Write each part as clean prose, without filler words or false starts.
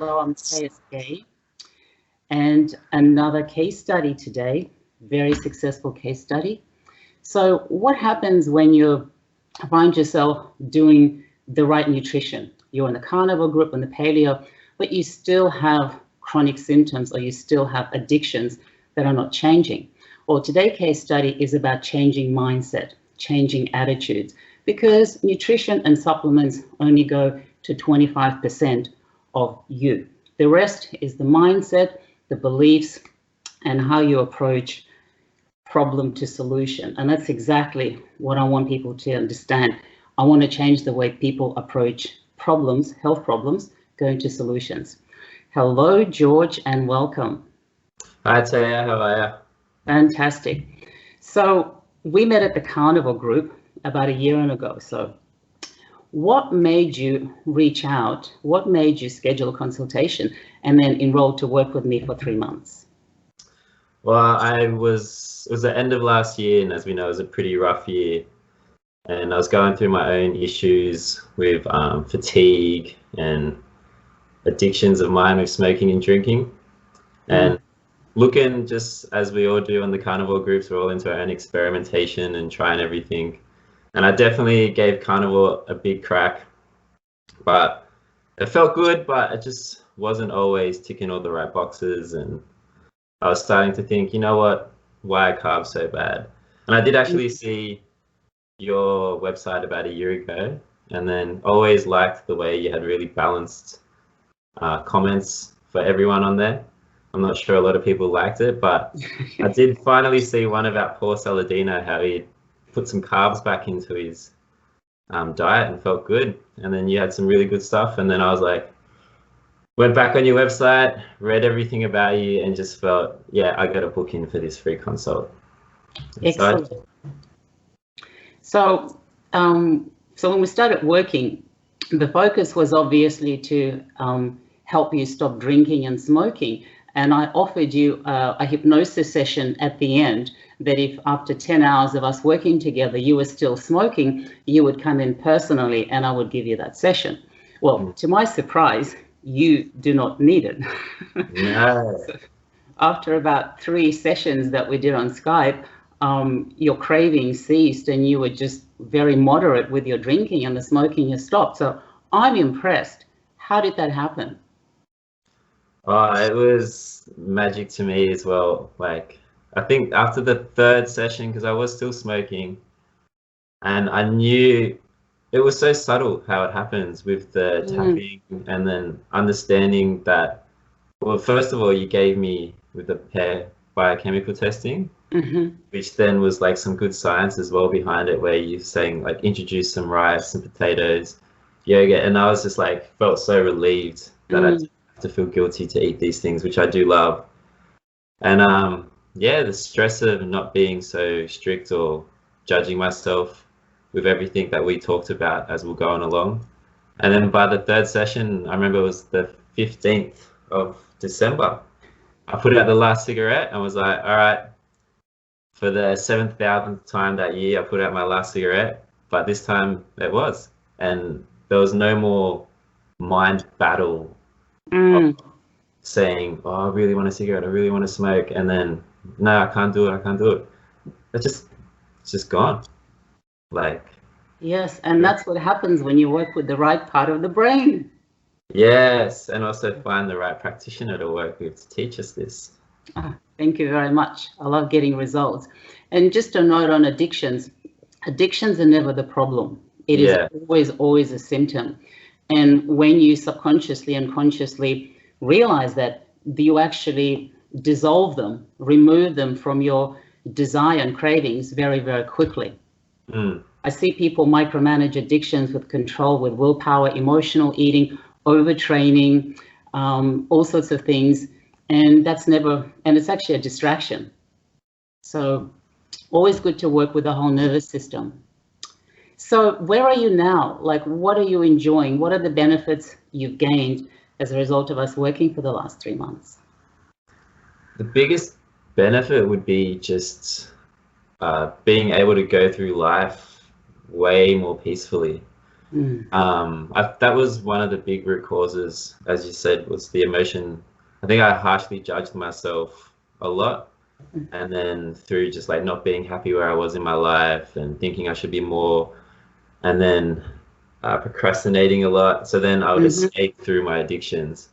Hello, I'm KSK, and another case study today, very successful case study. So what happens when you find yourself doing the right nutrition? You're in the carnivore group, in the paleo, but you still have chronic symptoms or you still have addictions that are not changing. Well, today's case study is about changing mindset, changing attitudes, because nutrition and supplements only go to 25% of you. The rest is the mindset, the beliefs, and how you approach problem to solution. And that's exactly what I want people to understand. I want to change the way people approach problems, health problems, going to solutions. Hello, George, and welcome. Hi, Taya. How are you? Fantastic. So we met at the Carnivore group about a year ago. So what made you reach out? What made you schedule a consultation and then enroll to work with me for 3 months? Well, it was the end of last year, and as we know, it was a pretty rough year. And I was going through my own issues with fatigue and addictions of mine with smoking and drinking. And looking, just as we all do on the carnivore groups, we're all into our own experimentation and trying everything. And I definitely gave carnivore a big crack, but it felt good, but it just wasn't always ticking all the right boxes. And I was starting to think, you know what, why are carbs so bad? And I did actually see your website about a year ago, and then always liked the way you had really balanced comments for everyone on there. I'm not sure a lot of people liked it, but I did finally see one about Paul Saladino, how he put some carbs back into his diet and felt good. And then you had some really good stuff. And then I was like, went back on your website, read everything about you, and just felt, yeah, I got to book in for this free consult. Excellent. So when we started working, the focus was obviously to help you stop drinking and smoking. And I offered you a hypnosis session at the end, that if after 10 hours of us working together, you were still smoking, you would come in personally and I would give you that session. Well, to my surprise, you do not need it. No. So after about 3 sessions that we did on Skype, your cravings ceased and you were just very moderate with your drinking, and the smoking has stopped. So I'm impressed. How did that happen? Oh, it was magic to me as well. Like, I think after the 3rd session, because I was still smoking, and I knew it was so subtle how it happens with the tapping, and then understanding that, well, first of all, you gave me with the pair biochemical testing, which then was like some good science as well behind it, where you're saying like introduce some rice and potatoes, yogurt, and I was just like felt so relieved that I didn't have to feel guilty to eat these things, which I do love. And yeah, the stress of not being so strict or judging myself with everything that we talked about as we're going along. And then by the 3rd session, I remember it was the 15th of December, I put out the last cigarette and was like, all right, for the 7,000th time that year, I put out my last cigarette, but this time it was. And there was no more mind battle of saying, oh, I really want a cigarette, I really want to smoke, and then, no, I can't do it. It's just gone. Like, yes, and that's what happens when you work with the right part of the brain. Yes, and also find the right practitioner to work with to teach us this. Thank you very much. I love getting results. And just a note on addictions. Addictions are never the problem. It is always a symptom. And when you subconsciously and consciously realize that, you actually dissolve them, remove them from your desire and cravings very, very quickly. I see people micromanage addictions with control, with willpower, emotional eating, overtraining, all sorts of things. And that's and it's actually a distraction. So always good to work with the whole nervous system. So where are you now? Like, what are you enjoying? What are the benefits you've gained as a result of us working for the last 3 months? The biggest benefit would be just being able to go through life way more peacefully. That was one of the big root causes, as you said, was the emotion. I think I harshly judged myself a lot, and then through just like not being happy where I was in my life and thinking I should be more, and then procrastinating a lot. So then I would escape through my addictions,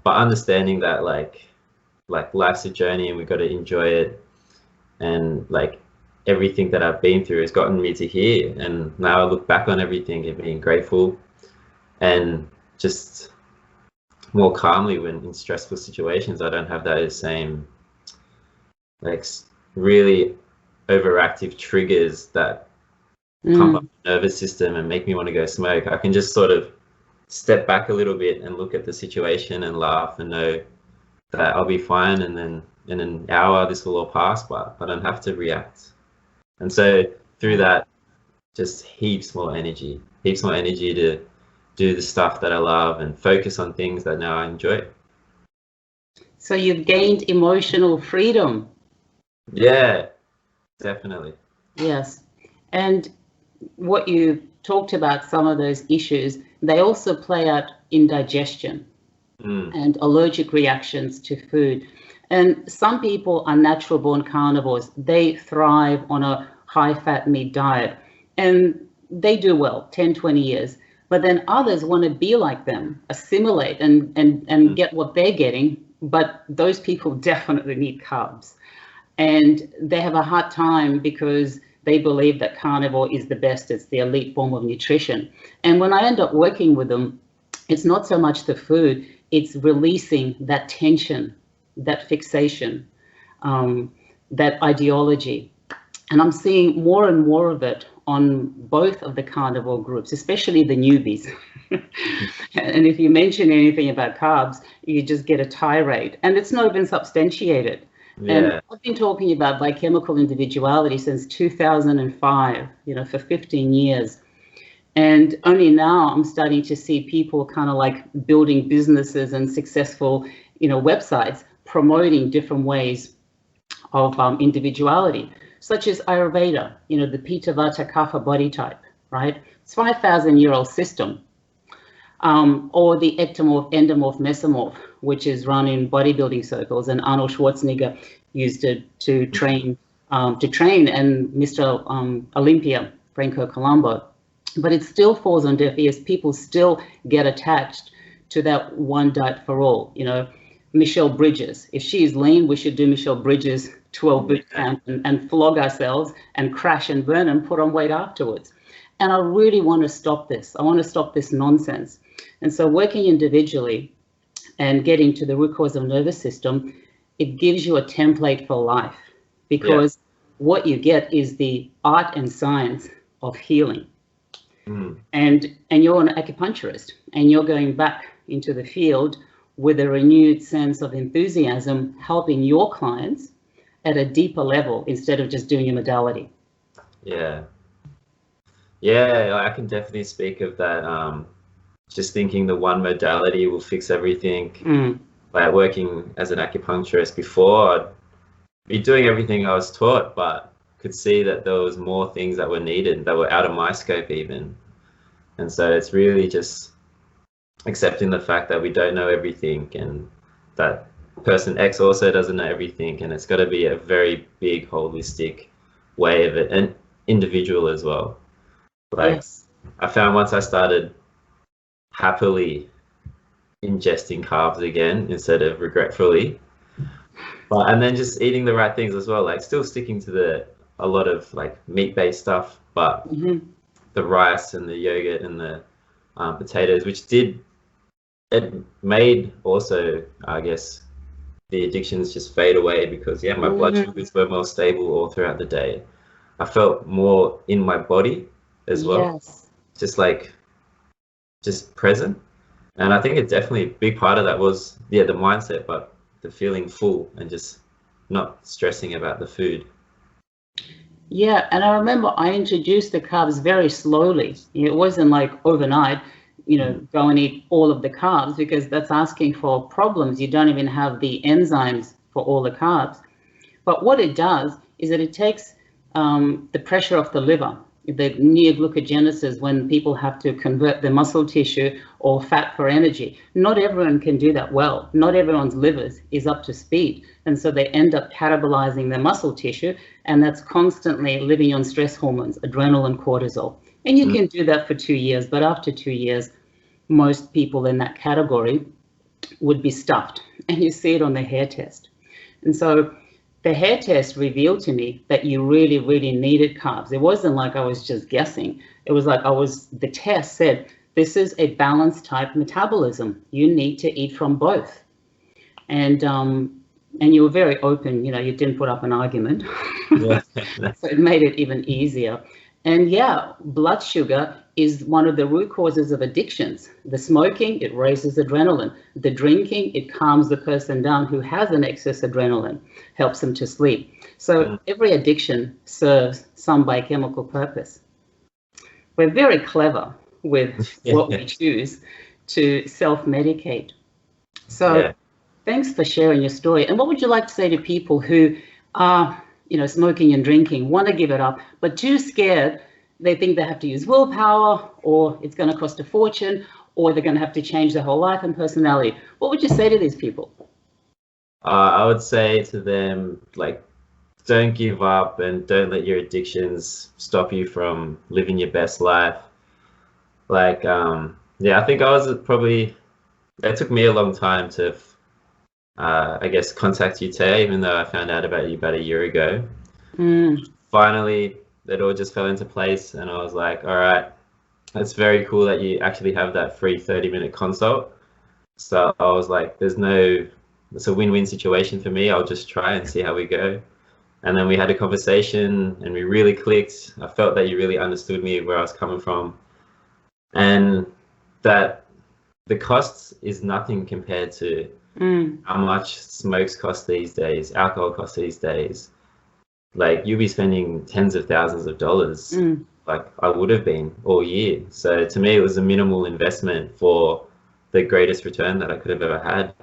but understanding that like life's a journey and we've got to enjoy it, and like everything that I've been through has gotten me to here, and now I look back on everything and being grateful and just more calmly when in stressful situations. I don't have those same like really overactive triggers that pump up the nervous system and make me want to go smoke. I can just sort of step back a little bit and look at the situation and laugh and know that I'll be fine, and then in an hour this will all pass, but I don't have to react. And so through that, just heaps more energy to do the stuff that I love and focus on things that now I enjoy. So you've gained emotional freedom. Yeah, definitely. Yes. And what you talked about, some of those issues, they also play out in digestion and allergic reactions to food. And some people are natural born carnivores. They thrive on a high fat meat diet and they do well, 10, 20 years. But then others want to be like them, assimilate and get what they're getting. But those people definitely need carbs. And they have a hard time because they believe that carnivore is the best, it's the elite form of nutrition. And when I end up working with them, it's not so much the food, it's releasing that tension, that fixation, that ideology. And I'm seeing more and more of it on both of the carnivore groups, especially the newbies. And if you mention anything about carbs, you just get a tirade, and it's not even substantiated. Yeah. And I've been talking about biochemical individuality since 2005, for 15 years. And only now I'm starting to see people kind of like building businesses and successful, websites promoting different ways of individuality, such as Ayurveda, the Pitta Vata Kapha body type, right? It's 5,000-year-old system. Or the ectomorph, endomorph, mesomorph, which is run in bodybuilding circles, and Arnold Schwarzenegger used it to train, and Mr. Olympia, Franco Colombo. But it still falls on deaf ears. People still get attached to that one diet for all. Michelle Bridges, if she is lean, we should do Michelle Bridges 12 boot camp and flog ourselves and crash and burn and put on weight afterwards. And I really want to stop this. I want to stop this nonsense. And so working individually and getting to the root cause of nervous system, it gives you a template for life, because what you get is the art and science of healing. And you're an acupuncturist, and you're going back into the field with a renewed sense of enthusiasm, helping your clients at a deeper level instead of just doing a modality. Yeah, I can definitely speak of that. Just thinking the one modality will fix everything. Like working as an acupuncturist before, I'd be doing everything I was taught, but could see that there was more things that were needed that were out of my scope even. And so it's really just accepting the fact that we don't know everything, and that person X also doesn't know everything, and it's got to be a very big holistic way of it, and individual as well. Like I found once I started happily ingesting carbs again instead of regretfully, and then just eating the right things as well, like still sticking to a lot of like meat-based stuff, but the rice and the yogurt and the potatoes, which it made also, I guess, the addictions just fade away, because my blood sugars were more stable all throughout the day. I felt more in my body as well, just present. And I think it's definitely a big part of that was the mindset, but the feeling full and just not stressing about the food. Yeah, and I remember I introduced the carbs very slowly. It wasn't like overnight, go and eat all of the carbs, because that's asking for problems. You don't even have the enzymes for all the carbs. But what it does is that it takes the pressure off the liver. the neoglucogenesis, when people have to convert their muscle tissue or fat for energy. Not everyone can do that well. Not everyone's livers is up to speed. And so they end up catabolizing their muscle tissue, and that's constantly living on stress hormones, adrenaline and cortisol. And you can do that for 2 years, but after 2 years, most people in that category would be stuffed. And you see it on the hair test. And so the hair test revealed to me that you really, really needed carbs. It wasn't like I was just guessing. It was like the test said, this is a balanced type metabolism. You need to eat from both. And you were very open, you didn't put up an argument. Yeah. So it made it even easier. And yeah, blood sugar is one of the root causes of addictions. The smoking, it raises adrenaline. The drinking, it calms the person down who has an excess adrenaline, helps them to sleep. So every addiction serves some biochemical purpose. We're very clever with what we choose to self-medicate. So thanks for sharing your story. And what would you like to say to people who are, smoking and drinking, want to give it up, but too scared? They think they have to use willpower, or it's going to cost a fortune, or they're going to have to change their whole life and personality. What would you say to these people? I would say to them, don't give up and don't let your addictions stop you from living your best life. I think it took me a long time to, contact you today, even though I found out about you about a year ago. Finally, it all just fell into place, and I was like, all right, it's very cool that you actually have that free 30-minute consult. So I was like, it's a win-win situation for me. I'll just try and see how we go. And then we had a conversation and we really clicked. I felt that you really understood me, where I was coming from, and that the cost is nothing compared to how much smokes cost these days, alcohol costs these days. You'll be spending tens of thousands of dollars, like I would have been all year. So to me, it was a minimal investment for the greatest return that I could have ever had.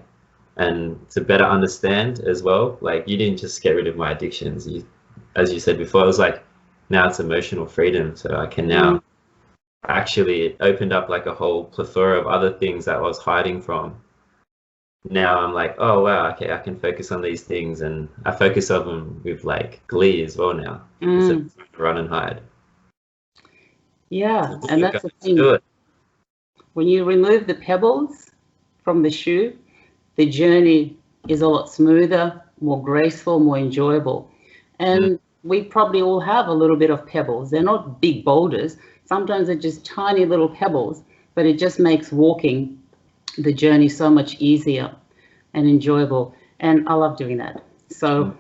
And to better understand as well, you didn't just get rid of my addictions. As you said before, it was now it's emotional freedom. So I can now actually, it opened up a whole plethora of other things that I was hiding from. Now I'm like, oh wow, okay, I can focus on these things, and I focus on them with glee as well now, instead of run and hide. Yeah, and that's the thing. When you remove the pebbles from the shoe, the journey is a lot smoother, more graceful, more enjoyable. And we probably all have a little bit of pebbles. They're not big boulders. Sometimes they're just tiny little pebbles, but it just makes walking the journey so much easier and enjoyable. And I love doing that. So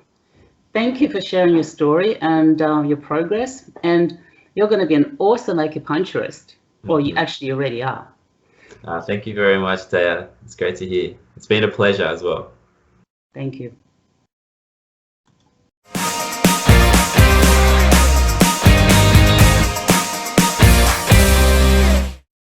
thank you for sharing your story and your progress. And you're going to be an awesome acupuncturist. Well, you actually already are. Thank you very much, Daya. It's great to hear. It's been a pleasure as well. Thank you.